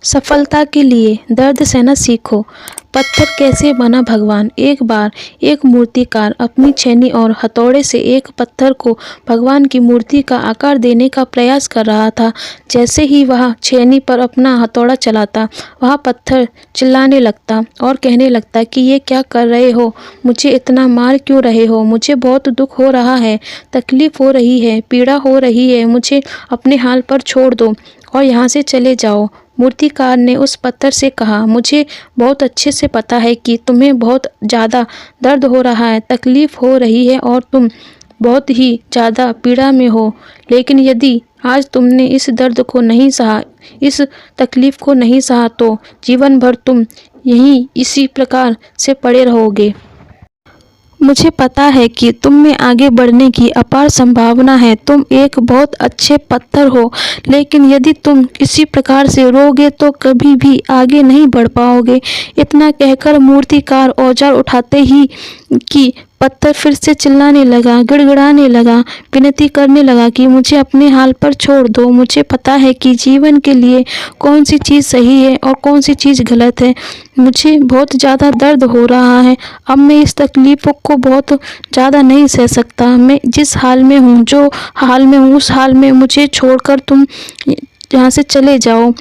सफलता के लिए दर्द सहना सीखो। पत्थर कैसे बना भगवान। एक बार एक मूर्तिकार अपनी छेनी और हथौड़े से एक पत्थर को भगवान की मूर्ति का आकार देने का प्रयास कर रहा था। जैसे ही वह छेनी पर अपना हथौड़ा चलाता, वह पत्थर चिल्लाने लगता और कहने लगता कि ये क्या कर रहे हो, मुझे इतना मार क्यों रहे हो, मुझे बहुत दुख हो रहा है, तकलीफ हो रही है, पीड़ा हो रही है, मुझे अपने हाल पर छोड़ दो और यहाँ से चले जाओ। मूर्तिकार ने उस पत्थर से कहा, मुझे बहुत अच्छे से पता है कि तुम्हें बहुत ज़्यादा दर्द हो रहा है, तकलीफ़ हो रही है और तुम बहुत ही ज़्यादा पीड़ा में हो। लेकिन यदि आज तुमने इस दर्द को नहीं सहा, इस तकलीफ़ को नहीं सहा, तो जीवन भर तुम यहीं इसी प्रकार से पड़े रहोगे। मुझे पता है कि तुम में आगे बढ़ने की अपार संभावना है। तुम एक बहुत अच्छे पत्थर हो, लेकिन यदि तुम इसी प्रकार से रोगे तो कभी भी आगे नहीं बढ़ पाओगे। इतना कहकर मूर्तिकार औजार उठाते ही कि पत्थर फिर से चिल्लाने लगा, गिड़गिड़ाने लगा, विनती करने लगा कि मुझे अपने हाल पर छोड़ दो। मुझे पता है कि जीवन के लिए कौन सी चीज़ सही है और कौन सी चीज़ गलत है। मुझे बहुत ज़्यादा दर्द हो रहा है। अब मैं इस तकलीफ़ को बहुत ज़्यादा नहीं सह सकता। मैं जिस हाल में हूँ, जो हाल में हूँ, उस हाल में मुझे छोड़कर तुम यहाँ से चले जाओ।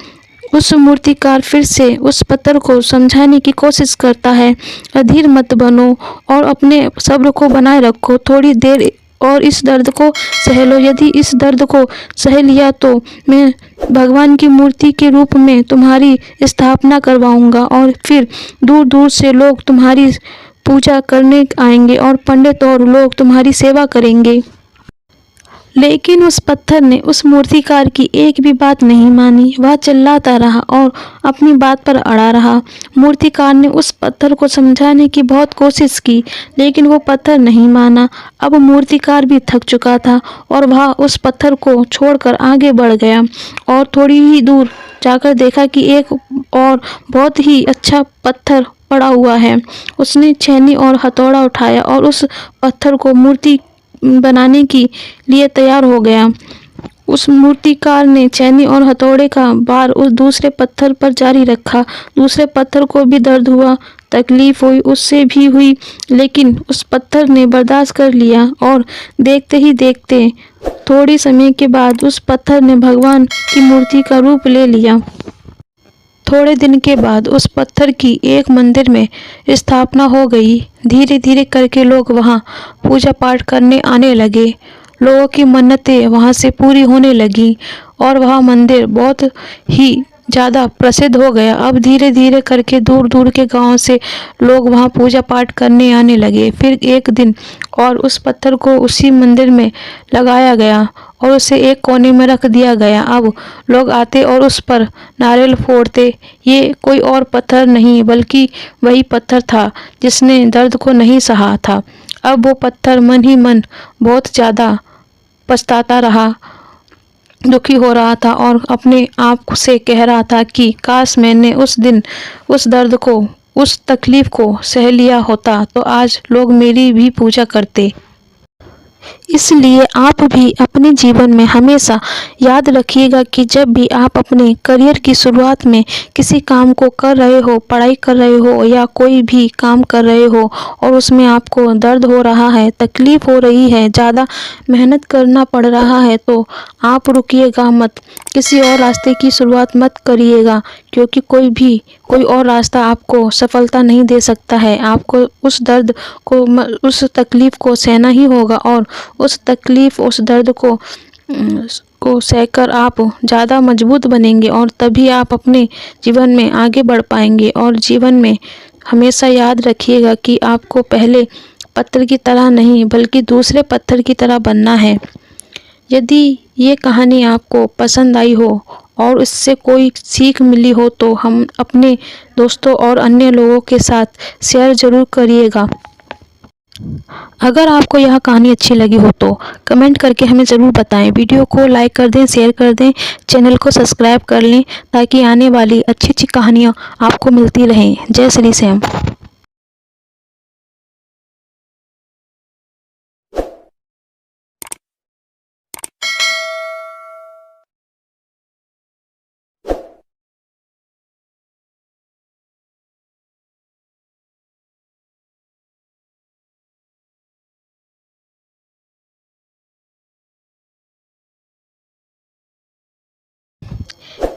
उस मूर्तिकार फिर से उस पत्थर को समझाने की कोशिश करता है, अधीर मत बनो और अपने सब्र को बनाए रखो। थोड़ी देर और इस दर्द को सह लो। यदि इस दर्द को सह लिया तो मैं भगवान की मूर्ति के रूप में तुम्हारी स्थापना करवाऊंगा और फिर दूर दूर से लोग तुम्हारी पूजा करने आएंगे और पंडित और लोग तुम्हारी सेवा करेंगे। लेकिन उस पत्थर ने उस मूर्तिकार की एक भी बात नहीं मानी। वह चिल्लाता रहा और अपनी बात पर अड़ा रहा। मूर्तिकार ने उस पत्थर को समझाने की बहुत कोशिश की, लेकिन वो पत्थर नहीं माना। अब मूर्तिकार भी थक चुका था और वह उस पत्थर को छोड़कर आगे बढ़ गया और थोड़ी ही दूर जाकर देखा कि एक और बहुत ही अच्छा पत्थर पड़ा हुआ है। उसने छेनी और हथौड़ा उठाया और उस पत्थर को मूर्ति बनाने के लिए तैयार हो गया। उस मूर्तिकार ने छेनी और हथौड़े का बार उस दूसरे पत्थर पर जारी रखा। दूसरे पत्थर को भी दर्द हुआ, तकलीफ हुई, उससे भी हुई, लेकिन उस पत्थर ने बर्दाश्त कर लिया और देखते ही देखते थोड़ी समय के बाद उस पत्थर ने भगवान की मूर्ति का रूप ले लिया। थोड़े दिन के बाद उस पत्थर की एक मंदिर में स्थापना हो गई। धीरे धीरे करके लोग वहाँ पूजा पाठ करने आने लगे। लोगों की मन्नतें वहाँ से पूरी होने लगी और वह मंदिर बहुत ही ज़्यादा प्रसिद्ध हो गया। अब धीरे धीरे करके दूर दूर के गांव से लोग वहाँ पूजा पाठ करने आने लगे। फिर एक दिन और उस पत्थर को उसी मंदिर में लगाया गया और उसे एक कोने में रख दिया गया। अब लोग आते और उस पर नारियल फोड़ते। ये कोई और पत्थर नहीं बल्कि वही पत्थर था जिसने दर्द को नहीं सहा था। अब वो पत्थर मन ही मन बहुत ज़्यादा पछताता रहा, दुखी हो रहा था और अपने आप से कह रहा था कि काश मैंने उस दिन उस दर्द को, उस तकलीफ को सह लिया होता तो आज लोग मेरी भी पूजा करते। इसलिए आप भी अपने जीवन में हमेशा याद रखिएगा कि जब भी आप अपने करियर की शुरुआत में किसी काम को कर रहे हो, पढ़ाई कर रहे हो या कोई भी काम कर रहे हो और उसमें आपको दर्द हो रहा है, तकलीफ हो रही है, ज़्यादा मेहनत करना पड़ रहा है, तो आप रुकिएगा मत, किसी और रास्ते की शुरुआत मत करिएगा, क्योंकि कोई और रास्ता आपको सफलता नहीं दे सकता है। आपको उस दर्द को, उस तकलीफ को सहना ही होगा और उस तकलीफ, उस दर्द को सहकर आप ज़्यादा मजबूत बनेंगे और तभी आप अपने जीवन में आगे बढ़ पाएंगे। और जीवन में हमेशा याद रखिएगा कि आपको पहले पत्थर की तरह नहीं बल्कि दूसरे पत्थर की तरह बनना है। यदि ये कहानी आपको पसंद आई हो और इससे कोई सीख मिली हो तो हम अपने दोस्तों और अन्य लोगों के साथ शेयर ज़रूर करिएगा। अगर आपको यह कहानी अच्छी लगी हो तो कमेंट करके हमें ज़रूर बताएं। वीडियो को लाइक कर दें, शेयर कर दें, चैनल को सब्सक्राइब कर लें ताकि आने वाली अच्छी अच्छी कहानियाँ आपको मिलती रहें। जय श्री श्याम।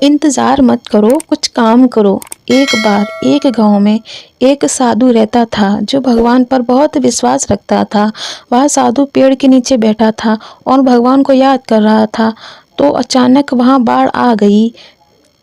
इंतज़ार मत करो, कुछ काम करो। एक बार एक गांव में एक साधु रहता था जो भगवान पर बहुत विश्वास रखता था। वह साधु पेड़ के नीचे बैठा था और भगवान को याद कर रहा था। तो अचानक वहां बाढ़ आ गई।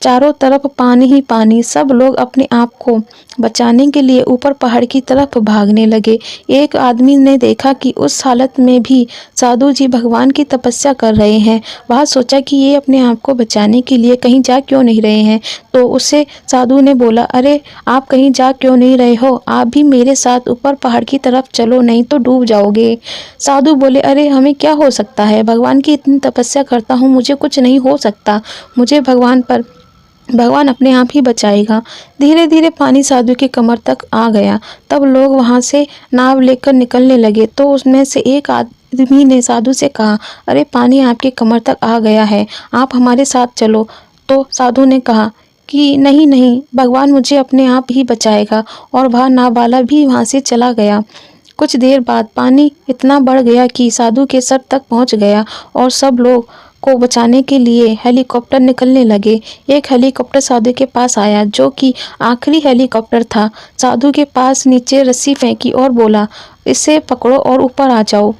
चारों तरफ पानी ही पानी। सब लोग अपने आप को बचाने के लिए ऊपर पहाड़ की तरफ भागने लगे। एक आदमी ने देखा कि उस हालत में भी साधु जी भगवान की तपस्या कर रहे हैं। वह सोचा कि ये अपने आप को बचाने के लिए कहीं जा क्यों नहीं रहे हैं। तो उससे साधु ने बोला, अरे आप कहीं जा क्यों नहीं रहे हो, आप भी मेरे साथ ऊपर पहाड़ की तरफ चलो, नहीं तो डूब जाओगे। साधु बोले, अरे हमें क्या हो सकता है, भगवान की इतनी तपस्या करता हूँ, मुझे कुछ नहीं हो सकता, मुझे भगवान अपने आप ही बचाएगा। धीरे धीरे पानी साधु की कमर तक आ गया। तब लोग वहां से नाव लेकर निकलने लगे। तो उसमें से एक आदमी ने साधु से कहा, अरे पानी आपके कमर तक आ गया है, आप हमारे साथ चलो। तो साधु ने कहा कि नहीं नहीं, भगवान मुझे अपने आप ही बचाएगा। और वह नाव वाला भी वहां से चला गया। कुछ देर बाद पानी इतना बढ़ गया कि साधु के सर तक पहुंच गया और सब लोग को बचाने के लिए हेलीकॉप्टर निकलने लगे। एक हेलीकॉप्टर साधु के पास आया जो कि आखिरी हेलीकॉप्टर था। साधु के पास नीचे रस्सी फेंकी और बोला, इसे पकड़ो और ऊपर आ जाओ।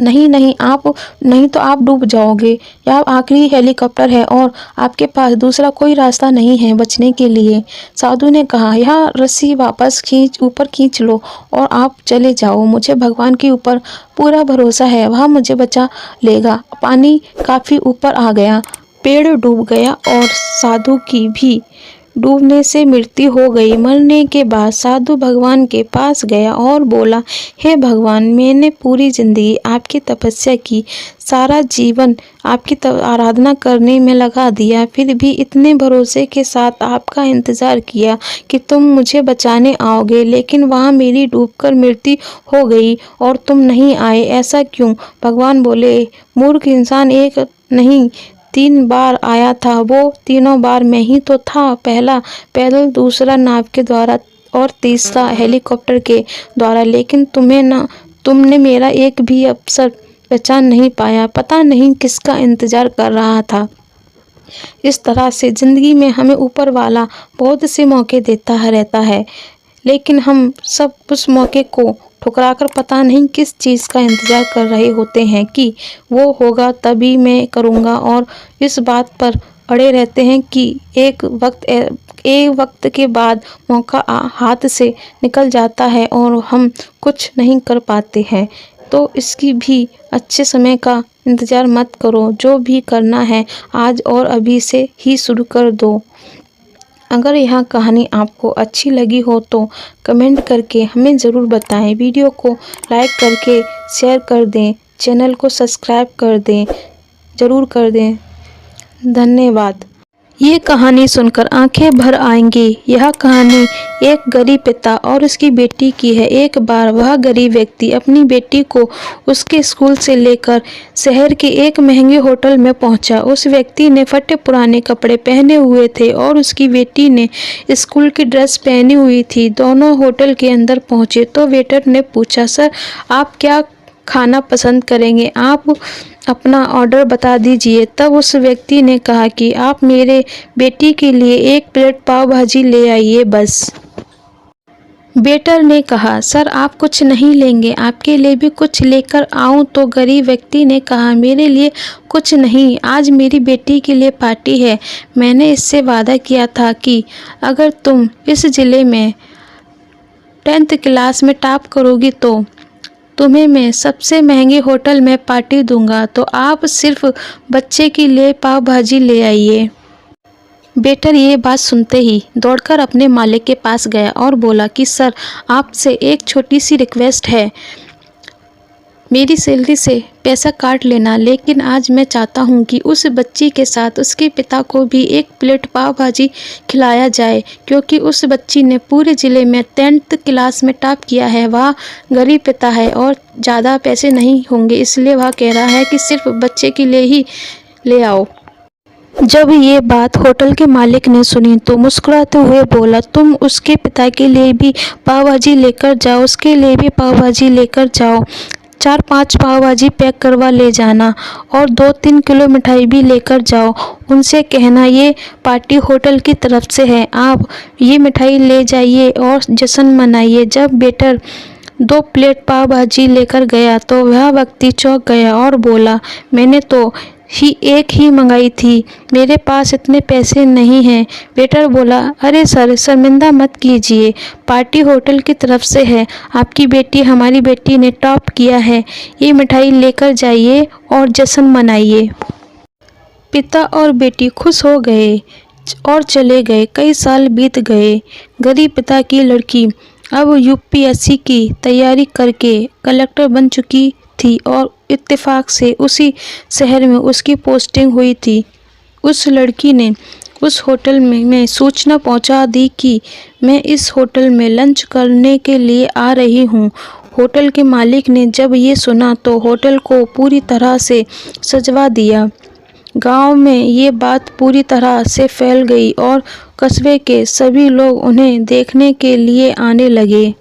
नहीं नहीं, आप नहीं तो आप डूब जाओगे। यह आखिरी हेलीकॉप्टर है और आपके पास दूसरा कोई रास्ता नहीं है बचने के लिए। साधु ने कहा, यह रस्सी वापस ऊपर खींच लो और आप चले जाओ। मुझे भगवान के ऊपर पूरा भरोसा है, वह मुझे बचा लेगा। पानी काफ़ी ऊपर आ गया, पेड़ डूब गया और साधु की भी डूबने से मृत्यु हो गई। मरने के बाद साधु भगवान के पास गया और बोला, हे भगवान, मैंने पूरी जिंदगी आपकी तपस्या की, सारा जीवन आपकी आराधना करने में लगा दिया, फिर भी इतने भरोसे के साथ आपका इंतज़ार किया कि तुम मुझे बचाने आओगे, लेकिन वहाँ मेरी डूबकर मृत्यु हो गई और तुम नहीं आए, ऐसा क्यों? भगवान बोले, मूर्ख इंसान, एक नहीं 3 बार आया था, वो तीनों बार मैं ही तो था। पहला पैदल, दूसरा नाव के द्वारा और तीसरा हेलीकॉप्टर के द्वारा, लेकिन तुमने मेरा एक भी अवसर पहचान नहीं पाया। पता नहीं किसका इंतजार कर रहा था। इस तरह से ज़िंदगी में हमें ऊपर वाला बहुत से मौके देता रहता है, लेकिन हम सब उस मौके को ठुकराकर पता नहीं किस चीज़ का इंतज़ार कर रहे होते हैं कि वो होगा तभी मैं करूँगा, और इस बात पर अड़े रहते हैं कि एक वक्त के बाद मौका हाथ से निकल जाता है और हम कुछ नहीं कर पाते हैं। तो इसकी भी अच्छे समय का इंतज़ार मत करो, जो भी करना है आज और अभी से ही शुरू कर दो। अगर यह कहानी आपको अच्छी लगी हो तो कमेंट करके हमें ज़रूर बताएं। वीडियो को लाइक करके शेयर कर दें, चैनल को सब्सक्राइब कर दें, ज़रूर कर दें। धन्यवाद। ये कहानी सुनकर आंखें भर आएंगी। यह कहानी एक गरीब पिता और उसकी बेटी की है। एक बार वह गरीब व्यक्ति अपनी बेटी को उसके स्कूल से लेकर शहर के एक महंगे होटल में पहुंचा। उस व्यक्ति ने फटे पुराने कपड़े पहने हुए थे और उसकी बेटी ने स्कूल की ड्रेस पहनी हुई थी। दोनों होटल के अंदर पहुंचे तो वेटर ने पूछा, सर आप क्या खाना पसंद करेंगे, आप अपना ऑर्डर बता दीजिए। तब उस व्यक्ति ने कहा कि आप मेरे बेटी के लिए 1 प्लेट पाव भाजी ले आइए बस। वेटर ने कहा, सर आप कुछ नहीं लेंगे, आपके लिए भी कुछ लेकर आऊं? तो गरीब व्यक्ति ने कहा, मेरे लिए कुछ नहीं, आज मेरी बेटी के लिए पार्टी है। मैंने इससे वादा किया था कि अगर तुम इस ज़िले में 10th क्लास में टॉप करोगी तो तुम्हें मैं सबसे महंगे होटल में पार्टी दूंगा, तो आप सिर्फ बच्चे के लिए पाव भाजी ले आइए। वेटर ये बात सुनते ही दौड़कर अपने मालिक के पास गया और बोला कि सर आपसे एक छोटी सी रिक्वेस्ट है, मेरी सैलरी से पैसा काट लेना, लेकिन आज मैं चाहता हूं कि उस बच्ची के साथ उसके पिता को भी 1 प्लेट पाव भाजी खिलाया जाए, क्योंकि उस बच्ची ने पूरे ज़िले में 10th क्लास में टॉप किया है। वह गरीब पिता है और ज़्यादा पैसे नहीं होंगे, इसलिए वह कह रहा है कि सिर्फ बच्चे के लिए ही ले आओ। जब ये बात होटल के मालिक ने सुनी तो मुस्कुराते हुए बोला, तुम उसके पिता के लिए भी पाव भाजी लेकर जाओ, उसके लिए भी पाव भाजी लेकर जाओ। 4-5 पाव भाजी पैक करवा ले जाना और 2-3 किलो मिठाई भी लेकर जाओ। उनसे कहना ये पार्टी होटल की तरफ से है, आप ये मिठाई ले जाइए और जश्न मनाइए। जब वेटर 2 प्लेट पाव भाजी लेकर गया तो वह व्यक्ति चौंक गया और बोला, मैंने तो एक ही मंगाई थी, मेरे पास इतने पैसे नहीं हैं। वेटर बोला, अरे सर, शर्मिंदा मत कीजिए, पार्टी होटल की तरफ से है, आपकी बेटी हमारी बेटी ने टॉप किया है, ये मिठाई लेकर जाइए और जश्न मनाइए। पिता और बेटी खुश हो गए और चले गए। कई साल बीत गए। गरीब पिता की लड़की अब यूपीएससी की तैयारी करके कलेक्टर बन चुकी थी और इत्तेफाक से उसी शहर में उसकी पोस्टिंग हुई थी। उस लड़की ने उस होटल में सूचना पहुंचा दी कि मैं इस होटल में लंच करने के लिए आ रही हूं। होटल के मालिक ने जब ये सुना तो होटल को पूरी तरह से सजवा दिया। गांव में ये बात पूरी तरह से फैल गई और कस्बे के सभी लोग उन्हें देखने के लिए आने लगे।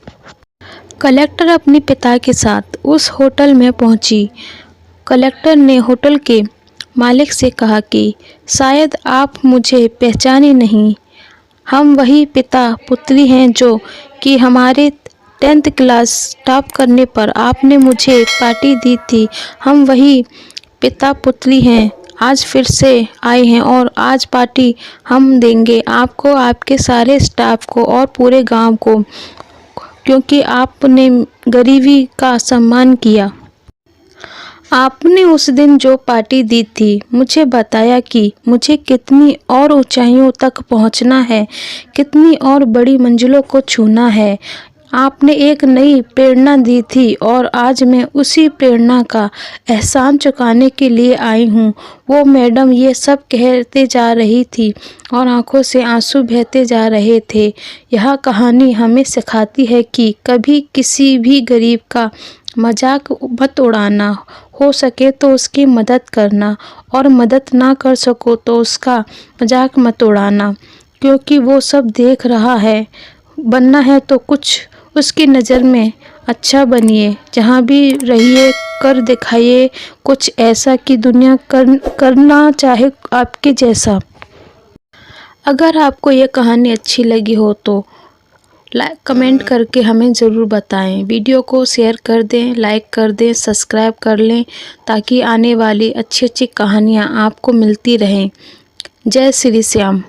कलेक्टर अपने पिता के साथ उस होटल में पहुंची। कलेक्टर ने होटल के मालिक से कहा कि शायद आप मुझे पहचाने नहीं, हम वही पिता पुत्री हैं जो कि हमारे 10th क्लास टॉप करने पर आपने मुझे पार्टी दी थी। हम वही पिता पुत्री हैं, आज फिर से आए हैं और आज पार्टी हम देंगे आपको, आपके सारे स्टाफ को और पूरे गांव को, क्योंकि आपने गरीबी का सम्मान किया। आपने उस दिन जो पार्टी दी थी, मुझे बताया कि मुझे कितनी और ऊंचाइयों तक पहुंचना है, कितनी और बड़ी मंजिलों को छूना है। आपने एक नई प्रेरणा दी थी और आज मैं उसी प्रेरणा का एहसान चुकाने के लिए आई हूँ। वो मैडम ये सब कहते जा रही थी और आंखों से आंसू बहते जा रहे थे। यह कहानी हमें सिखाती है कि कभी किसी भी गरीब का मजाक मत उड़ाना, हो सके तो उसकी मदद करना और मदद ना कर सको तो उसका मजाक मत उड़ाना, क्योंकि वो सब देख रहा है। बनना है तो कुछ उसकी नज़र में अच्छा बनिए, जहाँ भी रहिए कर दिखाइए कुछ ऐसा कि दुनिया करना चाहे आपके जैसा। अगर आपको ये कहानी अच्छी लगी हो तो कमेंट करके हमें ज़रूर बताएं। वीडियो को शेयर कर दें, लाइक कर दें, सब्सक्राइब कर लें, ताकि आने वाली अच्छी अच्छी कहानियाँ आपको मिलती रहें। जय श्री श्याम।